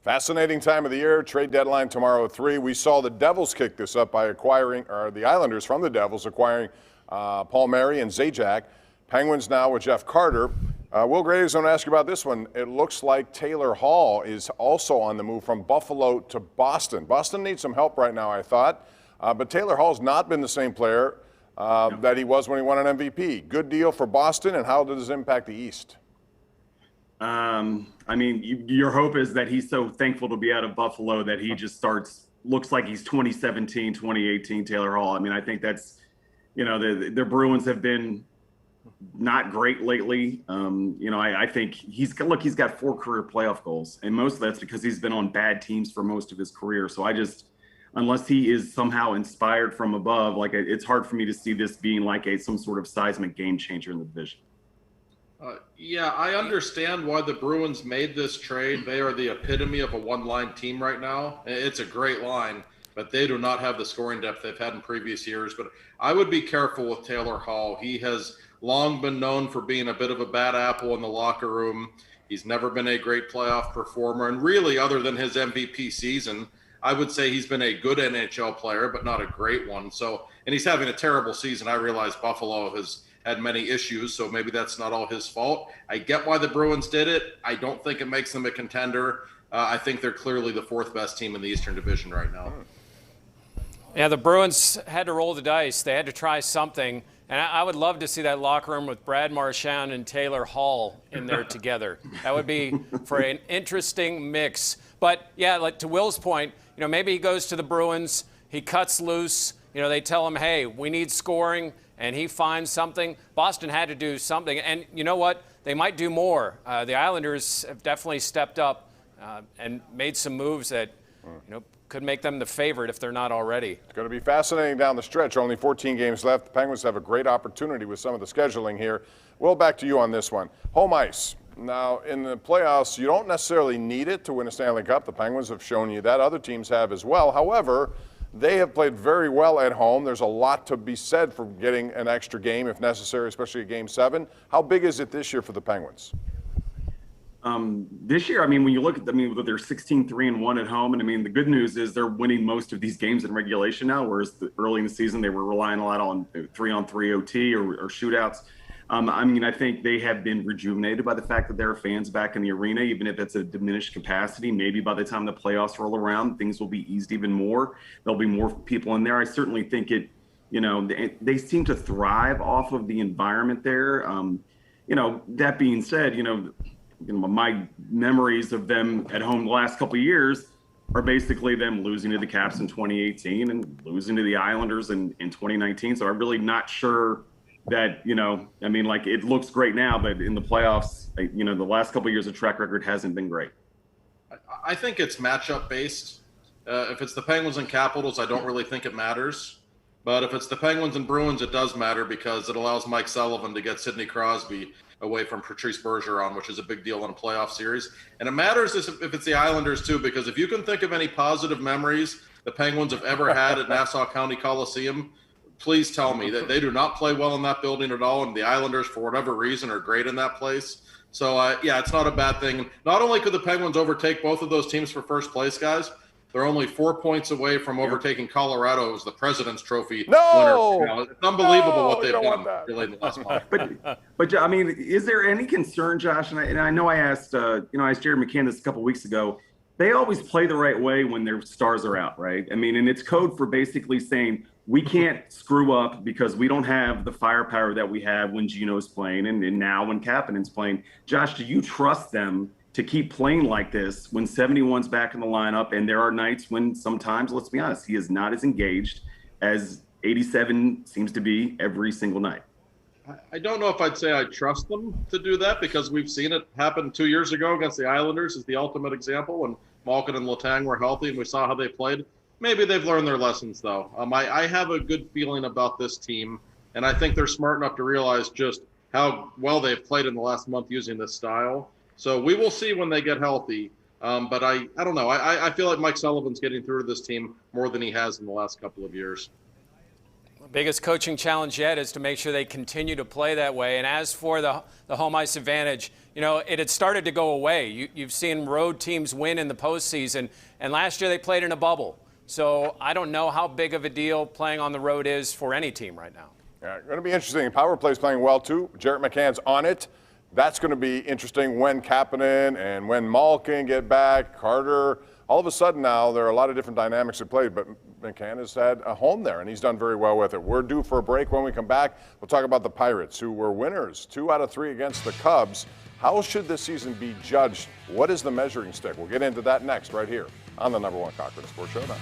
Fascinating time of the year. Trade deadline tomorrow at 3. We saw the Devils kick this up by acquiring, or the Islanders from the Devils acquiring Pompeani and Zajac. Penguins now with Jeff Carter. Will Graves, I want to ask you about this one. It looks like Taylor Hall is also on the move from Buffalo to Boston. Boston needs some help right now, I thought. But Taylor Hall's not been the same player that he was when he won an MVP. Good deal for Boston, and how does it impact the East? I mean, your hope is that he's so thankful to be out of Buffalo that he just looks like he's 2017, 2018 Taylor Hall. I mean, I think that's, the Bruins have been not great lately. I think he's got 4 career playoff goals, and most of that's because he's been on bad teams for most of his career. So unless he is somehow inspired from above, it's hard for me to see this being like some sort of seismic game changer in the division. Yeah, I understand why the Bruins made this trade. They are the epitome of a one-line team right now. It's a great line, but they do not have the scoring depth they've had in previous years. But I would be careful with Taylor Hall. He has long been known for being a bit of a bad apple in the locker room. He's never been a great playoff performer. And really, other than his MVP season, I would say he's been a good NHL player, but not a great one. And he's having a terrible season. I realize Buffalo has had many issues, so maybe that's not all his fault. I get why the Bruins did it. I don't think it makes them a contender. I think they're clearly the 4th best team in the Eastern Division right now. Yeah, the Bruins had to roll the dice. They had to try something. And I would love to see that locker room with Brad Marchand and Taylor Hall in there together. That would be for an interesting mix. But, yeah, to Will's point, maybe he goes to the Bruins, he cuts loose. They tell him, hey, we need scoring, and he finds something. Boston had to do something. And you know what? They might do more. The Islanders have definitely stepped up and made some moves that, could make them the favorite if they're not already. It's going to be fascinating down the stretch. Only 14 games left. The Penguins have a great opportunity with some of the scheduling here. Will, back to you on this one. Home ice. Now, in the playoffs, you don't necessarily need it to win a Stanley Cup. The Penguins have shown you that. Other teams have as well. However, they have played very well at home. There's a lot to be said for getting an extra game if necessary, especially a Game 7. How big is it this year for the Penguins? This year, when you look at they're 16-3-1 at home, and the good news is they're winning most of these games in regulation now, whereas early in the season they were relying a lot on 3-on-3 OT or shootouts. I think they have been rejuvenated by the fact that there are fans back in the arena, even if it's a diminished capacity. Maybe by the time the playoffs roll around, things will be eased even more. There'll be more people in there. I certainly think they seem to thrive off of the environment there. That being said, my memories of them at home the last couple of years are basically them losing to the Caps in 2018 and losing to the Islanders in 2019. So I'm really not sure that, it looks great now, but in the playoffs, the last couple of years of track record hasn't been great. I think it's matchup based. If it's the Penguins and Capitals, I don't really think it matters. But if it's the Penguins and Bruins, it does matter because it allows Mike Sullivan to get Sidney Crosby away from Patrice Bergeron, which is a big deal in a playoff series. And it matters if it's the Islanders, too, because if you can think of any positive memories the Penguins have ever had at Nassau County Coliseum, please tell me that they do not play well in that building at all, and the Islanders, for whatever reason, are great in that place. So, it's not a bad thing. Not only could the Penguins overtake both of those teams for first place, guys, they're only 4 points away from overtaking Colorado as the President's Trophy winner. It's unbelievable what they've done really in the last month. But is there any concern, Josh? And I know I asked Jared McCann this a couple weeks ago. They always play the right way when their stars are out, right? And it's code for basically saying we can't screw up because we don't have the firepower that we have when Gino's playing and now when Kapanen's playing. Josh, do you trust them to keep playing like this when 71's back in the lineup? And there are nights when sometimes, let's be honest, he is not as engaged as 87 seems to be every single night. I don't know if I'd say I trust them to do that because we've seen it happen 2 years ago against the Islanders is the ultimate example when Malkin and Letang were healthy and we saw how they played. Maybe they've learned their lessons, though. I have a good feeling about this team, and I think they're smart enough to realize just how well they've played in the last month using this style. So we will see when they get healthy. But I don't know. I feel like Mike Sullivan's getting through to this team more than he has in the last couple of years. Biggest coaching challenge yet is to make sure they continue to play that way. And as for the home ice advantage, it had started to go away. You've seen road teams win in the postseason, and last year they played in a bubble. So I don't know how big of a deal playing on the road is for any team right now. Yeah, going to be interesting. Power play's playing well too. Jarrett McCann's on it. That's going to be interesting when Kapanen and when Malkin get back, Carter. All of a sudden now there are a lot of different dynamics at play, but McCann has had a home there, and he's done very well with it. We're due for a break. When we come back, we'll talk about the Pirates, who were winners 2 out of 3 against the Cubs. How should this season be judged? What is the measuring stick? We'll get into that next right here on the #1 Cochran Sports Showdown.